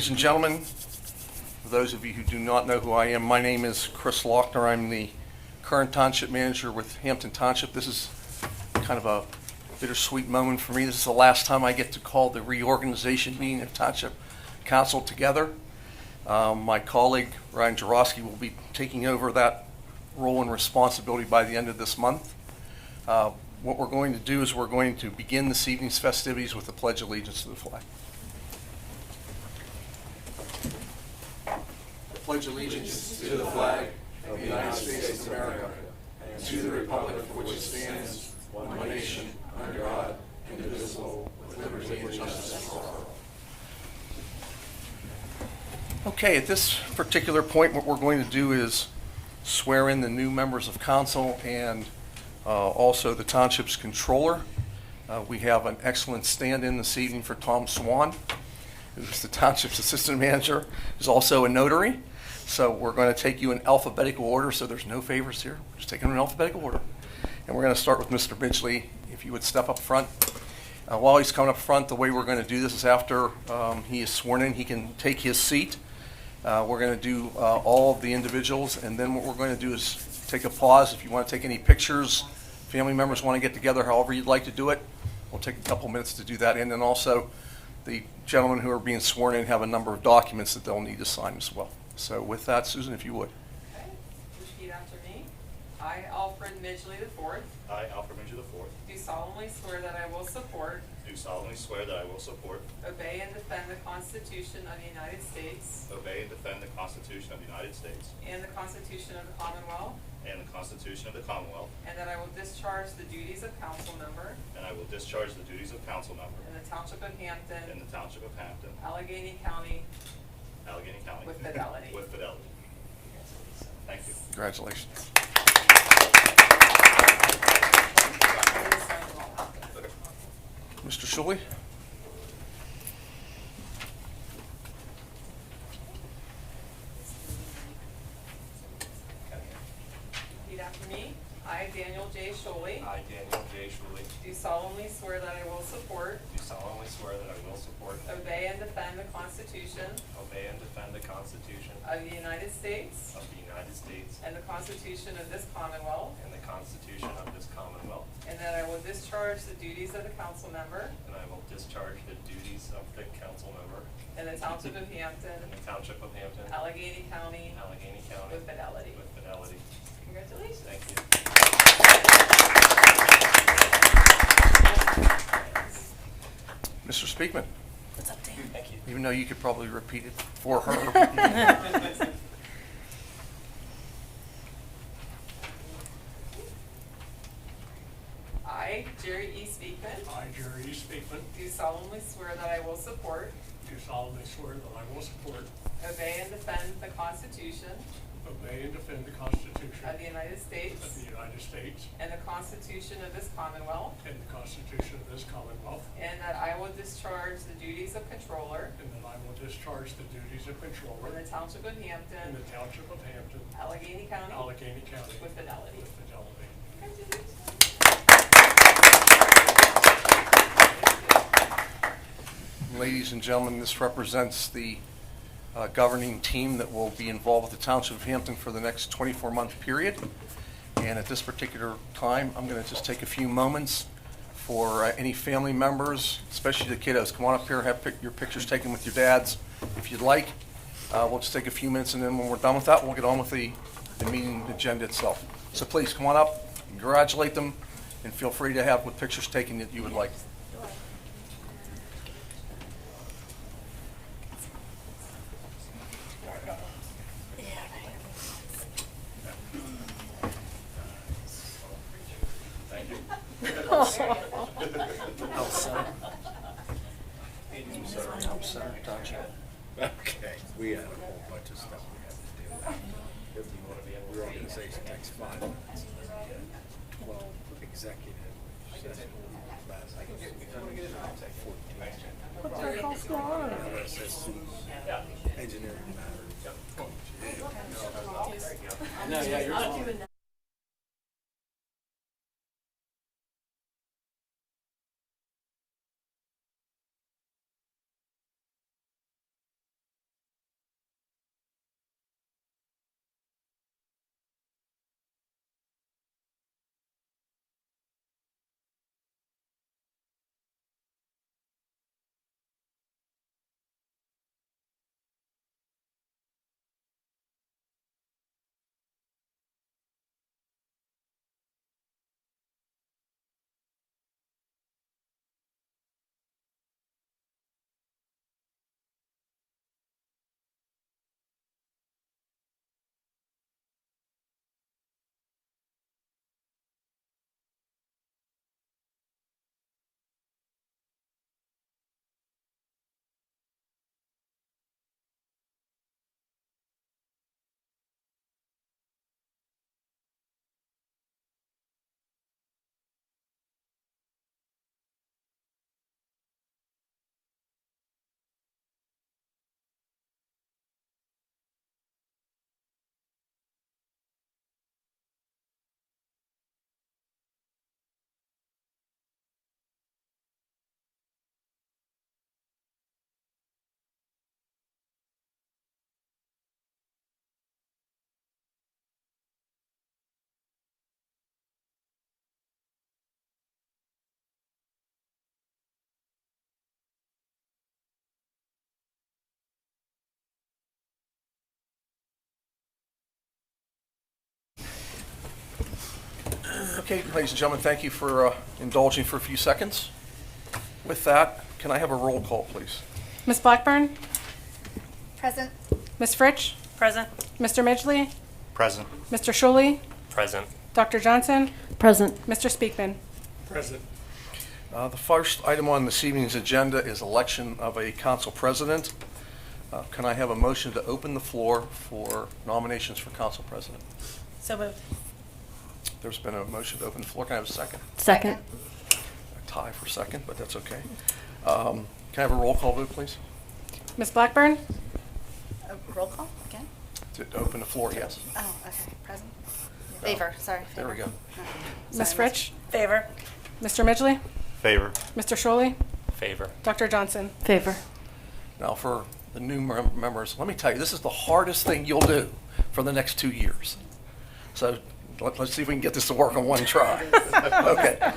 Ladies and gentlemen, for those of you who do not know who I am, my name is Chris Lochner. I'm the current Township Manager with Hampton Township. This is kind of a bittersweet moment for me. This is the last time I get to call the reorganization meeting of Township Council together. My colleague, Ryan Jarosky, will be taking over that role and responsibility by the end of this month. What we're going to do is we're going to begin this evening's festivities with the Pledge of Allegiance to the flag. Pledge allegiance to the flag of the United States of America and to the republic for which it stands, one nation, under God, indivisible, with liberty and justice for all. Okay, at this particular point, what we're going to do is swear in the new members of council and also the township's controller. We have an excellent stand-in this evening for Tom Swan, who's the township's assistant manager, who's also a notary. So we're going to take you in alphabetical order, so there's no favors here. We're just taking them in alphabetical order. And we're going to start with Mr. Midgley. If you would step up front. While he's coming up front, the way we're going to do this is after he is sworn in, he can take his seat. We're going to do all of the individuals, and then what we're going to do is take a pause. If you want to take any pictures, family members want to get together, however you'd like to do it, we'll take a couple minutes to do that. And then also, the gentlemen who are being sworn in have a number of documents that they'll need to sign as well. So with that, Susan, if you would. Okay, repeat after me. I, Alfred Midgley IV, I, Alfred Midgley IV, do solemnly swear that I will support, do solemnly swear that I will support, obey, and defend the Constitution of the United States obey, and defend the Constitution of the United States and the Constitution of the Commonwealth, and the Constitution of the Commonwealth, and that I will discharge the duties of council member and I will discharge the duties of council member in the Township of in Hampton, the Township of Hampton, Allegheny County, Allegheny County. with fidelity. With fidelity. Thank you. Congratulations. Mr. Shuley? Repeat after me. I, Daniel J. Sholey, I, Daniel J. Shuley, do solemnly swear that I will support, do solemnly swear that I will support, obey, and defend the Constitution obey, and defend the Constitution of the United States of the United States and the Constitution of this Commonwealth, and the Constitution of this Commonwealth, and that I will discharge the duties of the council member and I will discharge the duties of the council member in the Township of Hampton, in the Township of Hampton, Allegheny County, Allegheny County, with fidelity. with fidelity. Congratulations. Thank you. Mr. Speakman? What's up, Dan? Thank you. Even though you could probably repeat it for her. I, Jerry E. Speakman, I, Jerry E. Speakman, do solemnly swear that I will support, do solemnly swear that I will support, obey, and defend the Constitution obey, and defend the Constitution of the United of States the United States and the Constitution of this Commonwealth, and the Constitution of this Commonwealth, and that I will discharge the duties of controller and that I will discharge the duties of in controller the Township of in Hampton, the Township of Hampton, Allegheny County, Allegheny County, with fidelity. with fidelity. Congratulations. Ladies and gentlemen, this represents the governing team that will be involved with the Township of Hampton for the next 24-month period. And at this particular time, I'm going to just take a few moments for any family members, especially the kiddos. Come on up here, have your pictures taken with your dads if you'd like. We'll just take a few minutes, and then when we're done with that, we'll get on with the meeting agenda itself. So please, come on up, congratulate them, and feel free to have what pictures taken that you would like. Okay, we had a whole bunch of stuff we had to do. Reorganization takes 5 minutes. 12 executive session. What the hell's going on? LSSC, engineering matters. Okay, ladies and gentlemen, thank you for indulging for a few seconds. With that, can I have a roll call, please? Ms. Blackburn? Present. Ms. Fritsch? Present. Mr. Midgley? Present. Mr. Schuley? Present. Dr. Johnson? Present. Mr. Speakman? Present. The first item on this evening's agenda is election of a council president. Can I have a motion to open the floor for nominations for council president? So moved. There's been a motion to open the floor. Can I have a second? Second. A tie for second, but that's okay. Can I have a roll call vote, please? Ms. Blackburn? Roll call again? To open the floor, yes. Oh, okay. Present. Favor, sorry. There we favor. go. Ms. Sorry, Fritsch? Favor. Mr. Midgley? Favor. Mr. Schuley? Favor. Dr. Johnson? Favor. Now, for the new members, let me tell you, this is the hardest thing you'll do for the next 2 years. So let's see if we can get this to work on one try. Okay.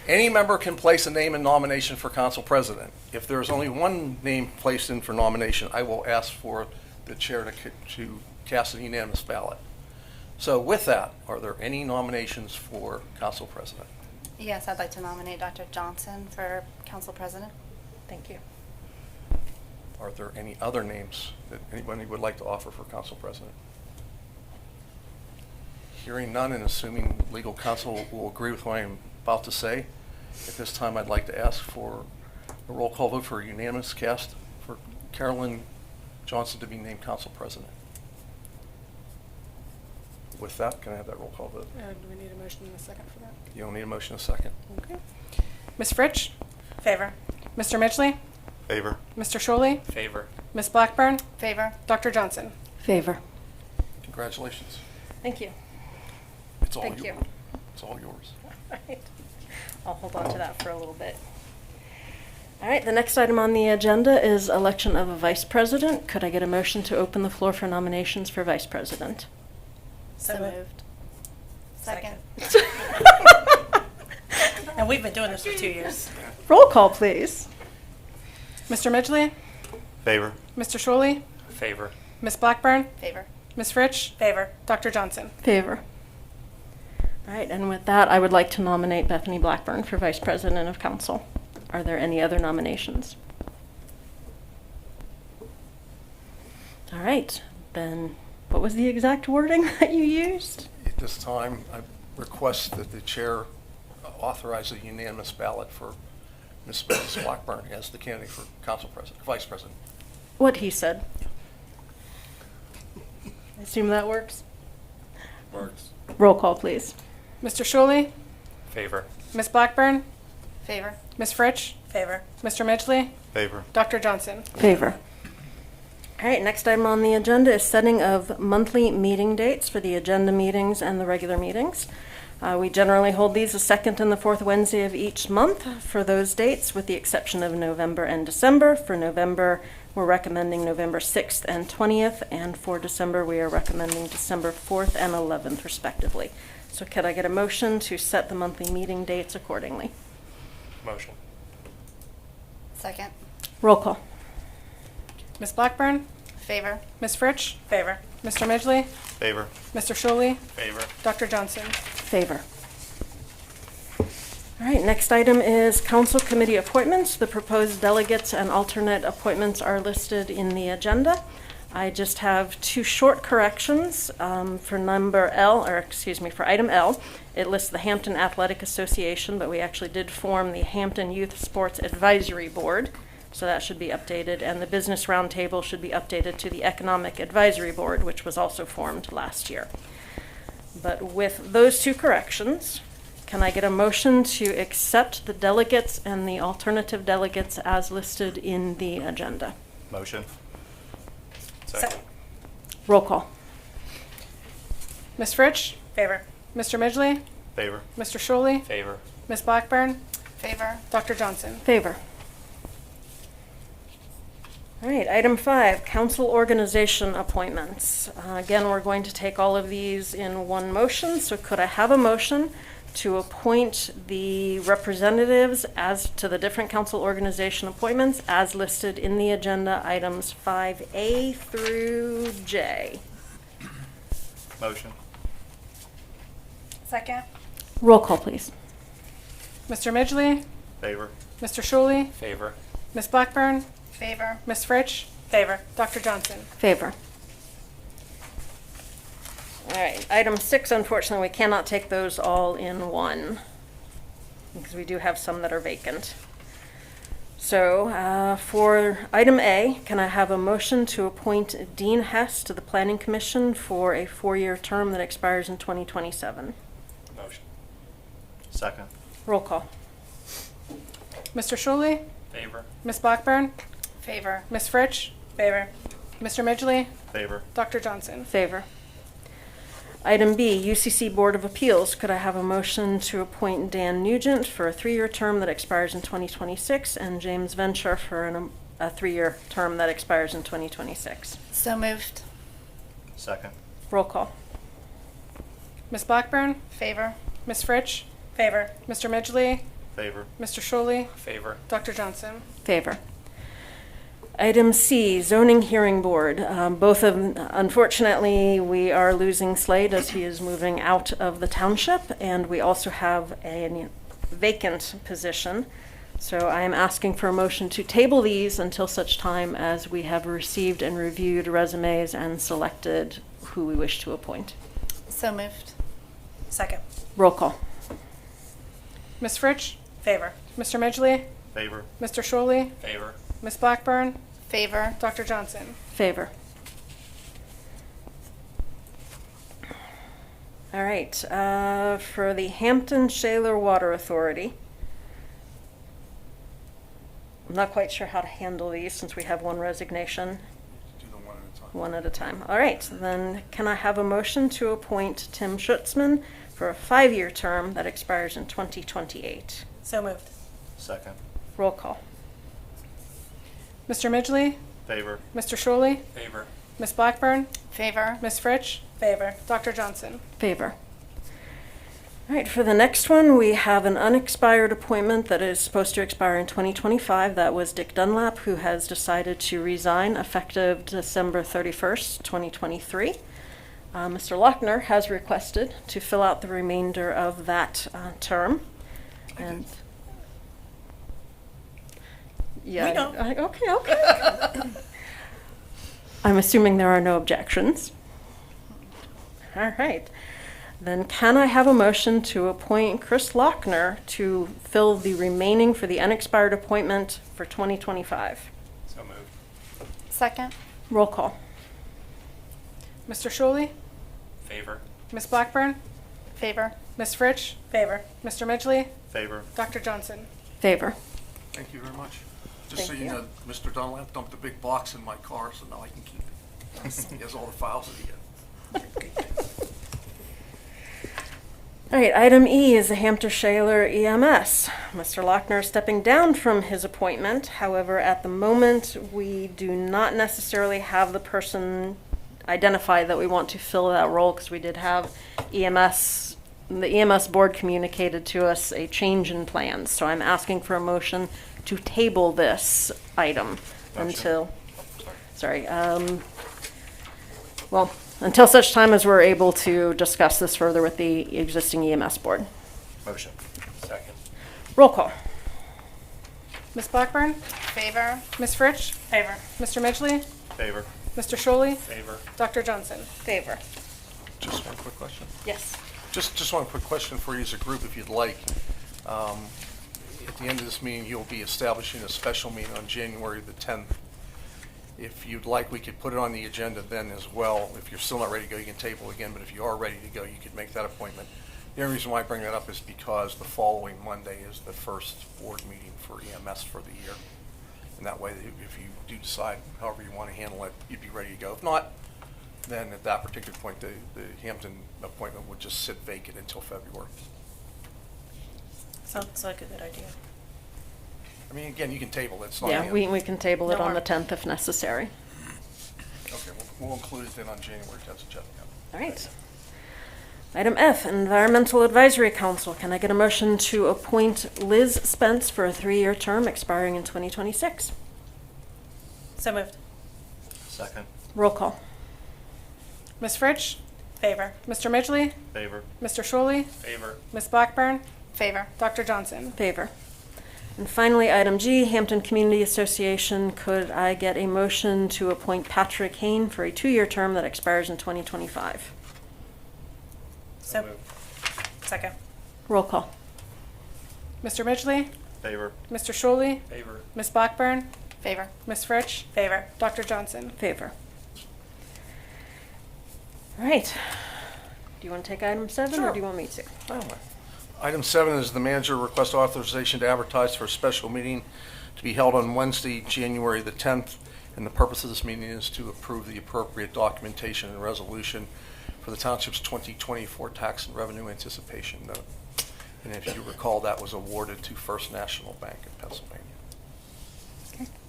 Any member can place a name in nomination for council president. If there is only one name placed in for nomination, I will ask for the chair to cast a unanimous ballot. So with that, are there any nominations for council president? Yes, I'd like to nominate Dr. Johnson for council president. Thank you. Are there any other names that anybody would like to offer for council president? Hearing none and assuming legal counsel will agree with what I'm about to say, at this time I'd like to ask for a roll call vote for a unanimous cast for Carolyn Johnson to be named council president. With that, can I have that roll call vote? Do we need a motion in a second for that? You don't need a motion in a second. Okay. Ms. Fritsch? Favor. Mr. Midgley? Favor. Mr. Schuley? Favor. Ms. Blackburn? Favor. Dr. Johnson? Favor. Congratulations. Thank you. It's all Thank you. yours. It's all yours. Right. I'll hold on to that for a little bit. All right, the next item on the agenda is election of a vice president. Could I get a motion to open the floor for nominations for vice president? So moved. Second. And we've been doing this for 2 years. Roll call, please. Mr. Midgley? Favor. Mr. Schuley? Favor. Ms. Blackburn? Favor. Ms. Fritsch? Favor. Dr. Johnson? Favor. All right, and with that, I would like to nominate Bethany Blackburn for vice president of council. Are there any other nominations? All right, then what was the exact wording that you used? At this time, I request that the chair authorize a unanimous ballot for Ms. Blackburn as the candidate for council president, vice president. What he said. I assume that works. Works. Roll call, please. Mr. Schuley? Favor. Ms. Blackburn? Favor. Ms. Fritsch? Favor. Mr. Midgley? Favor. Dr. Johnson? Favor. All right, next item on the agenda is setting of monthly meeting dates for the agenda meetings and the regular meetings. We generally hold these the second and the fourth Wednesday of each month for those dates, with the exception of November and December. For November, we're recommending November 6th and 20th, and for December, we are recommending December 4th and 11th, respectively. So could I get a motion to set the monthly meeting dates accordingly? Motion. Second. Roll call. Ms. Blackburn? Favor. Ms. Fritsch? Favor. Mr. Midgley? Favor. Mr. Schuley? Favor. Dr. Johnson? Favor. All right, next item is council committee appointments. The proposed delegates and alternate appointments are listed in the agenda. I just have two short corrections for for item L. It lists the Hampton Athletic Association, but we actually did form the Hampton Youth Sports Advisory Board, so that should be updated. And the Business Roundtable should be updated to the Economic Advisory Board, which was also formed last year. But with those two corrections, can I get a motion to accept the delegates and the alternative delegates as listed in the agenda? Motion. Second. Roll call. Ms. Fritsch? Favor. Mr. Midgley? Favor. Mr. Schuley? Favor. Ms. Blackburn? Favor. Dr. Johnson? Favor. All right, item 5, council organization appointments. Again, we're going to take all of these in one motion, so could I have a motion to appoint the representatives as to the different council organization appointments as listed in the agenda, items 5A through J? Motion. Second. Roll call, please. Mr. Midgley, Favor. Mr. Shuley, Favor. Ms. Blackburn, Favor. Ms. Fritsch. Favor. Dr. Johnson. Favor. All right, item 6, unfortunately, we cannot take those all in one, because we do have some that are vacant. So, for item A, can I have a motion to appoint Dean Hess to the Planning Commission for a 4-year term that expires in 2027? Motion. Second. Roll call. Mr. Shuley, Favor. Ms. Blackburn, Favor. Ms. Fritsch. Favor. Mr. Midgley, Favor. Dr. Johnson. Favor. Item B, UCC Board of Appeals. Could I have a motion to appoint Dan Nugent for a 3-year term that expires in 2026 and James Venture for a 3-year term that expires in 2026? So moved. Second. Roll call. Ms. Blackburn, Favor. Ms. Fritsch. Favor. Mr. Midgley, Favor. Mr. Shuley, Favor. Dr. Johnson. Favor. Item C, Zoning Hearing Board. Both of, unfortunately, we are losing Slade as he is moving out of the township, and we also have a vacant position. So I am asking for a motion to table these until such time as we have received and reviewed resumes and selected who we wish to appoint. So moved. Second. Roll call. Ms. Fritsch. Favor. Mr. Midgley, Favor. Mr. Shuley, Favor. Ms. Blackburn, Favor. Dr. Johnson. Favor. All right, for the Hampton Shaler Water Authority. I'm not quite sure how to handle these since we have one resignation, Do them one at a time. one at a time. All right, then can I have a motion to appoint Tim Schutzman for a 5-year term that expires in 2028? So moved. Second. Roll call. Mr. Midgley, Favor. Mr. Shuley, Favor. Ms. Blackburn, Favor. Ms. Fritsch. Favor. Dr. Johnson. Favor. All right, for the next one, we have an unexpired appointment that is supposed to expire in 2025. That was Dick Dunlap, who has decided to resign effective December 31st, 2023. Mr. Lochner has requested to fill out the remainder of that term. And yeah, We know. Okay. I'm assuming there are no objections. All right. Then can I have a motion to appoint Chris Lochner to fill the remaining for the unexpired appointment for 2025? So moved. Second. Roll call. Mr. Shuley, Favor. Ms. Blackburn, Favor. Ms. Fritsch. Favor. Mr. Midgley, Favor. Dr. Johnson. Favor. Thank you very much. Just so Thank you you. know, Mr. Dunlap dumped a big box in my car, so now I can keep it. He has all the files that he had. All right, item E is the Hampton Shaler EMS. Mr. Lochner is stepping down from his appointment. However, at the moment, we do not necessarily have the person identified that we want to fill that role because we did have EMS, the EMS board communicated to us a change in plans. So I'm asking for a motion to table this item until, well, until such time as we're able to discuss this further with the existing EMS board. Motion. Second. Roll call. Ms. Blackburn, Favor. Ms. Fritsch. Favor. Mr. Midgley, Favor. Mr. Shuley, Favor. Dr. Johnson. Favor. Just one quick question. Yes. Just one quick question for you as a group, if you'd like. At the end of this meeting, you'll be establishing a special meeting on January the 10th. If you'd like, we could put it on the agenda then as well. If you're still not ready to go, you can table again, but if you are ready to go, you could make that appointment. The only reason why I bring that up is because the following Monday is the first board meeting for EMS for the year. And that way, if you do decide however you want to handle it, you'd be ready to go. If not, then at that particular point, the Hampton appointment would just sit vacant until February. Sounds like a good idea. I mean, again, you can table it. It's not Yeah, the we end. we can table it No on the harm. 10th if necessary. Okay, we'll include it then on January 10th agenda. All right. Item F, Environmental Advisory Council. Can I get a motion to appoint Liz Spence for a 3-year term expiring in 2026? So moved. Second. Roll call. Ms. Fritsch. Favor. Mr. Midgley? Favor. Mr. Shuley? Favor. Ms. Blackburn? Favor. Dr. Johnson? Favor. And finally, item G, Hampton Community Association. Could I get a motion to appoint Patrick Hain for a 2-year term that expires in 2025? So moved. Second. Roll call. Mr. Midgley? Favor. Mr. Shuley? Favor. Ms. Blackburn? Favor. Ms. Fritsch? Favor. Dr. Johnson? Favor. All right. Do you want to take item 7, or Sure. do you want me to? Item 7 is the manager request authorization to advertise for a special meeting to be held on Wednesday, January the 10th. And the purpose of this meeting is to approve the appropriate documentation and resolution for the township's 2024 tax and revenue anticipation note. And if you recall, that was awarded to First National Bank of Pennsylvania.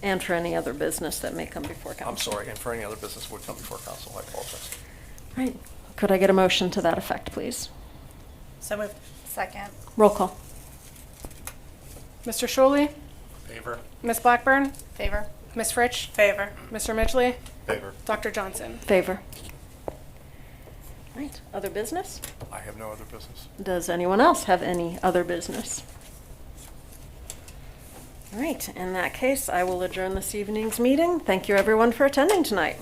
And for any other business that may come before council. I'm sorry, and for any other business would come before council, I apologize. All right. Could I get a motion to that effect, please? So moved. Second. Roll call. Mr. Shuley? Favor. Ms. Blackburn? Favor. Ms. Fritsch? Favor. Mr. Midgley? Favor. Dr. Johnson? Favor. All right. Other business? I have no other business. Does anyone else have any other business? All right. In that case, I will adjourn this evening's meeting. Thank you, everyone, for attending tonight.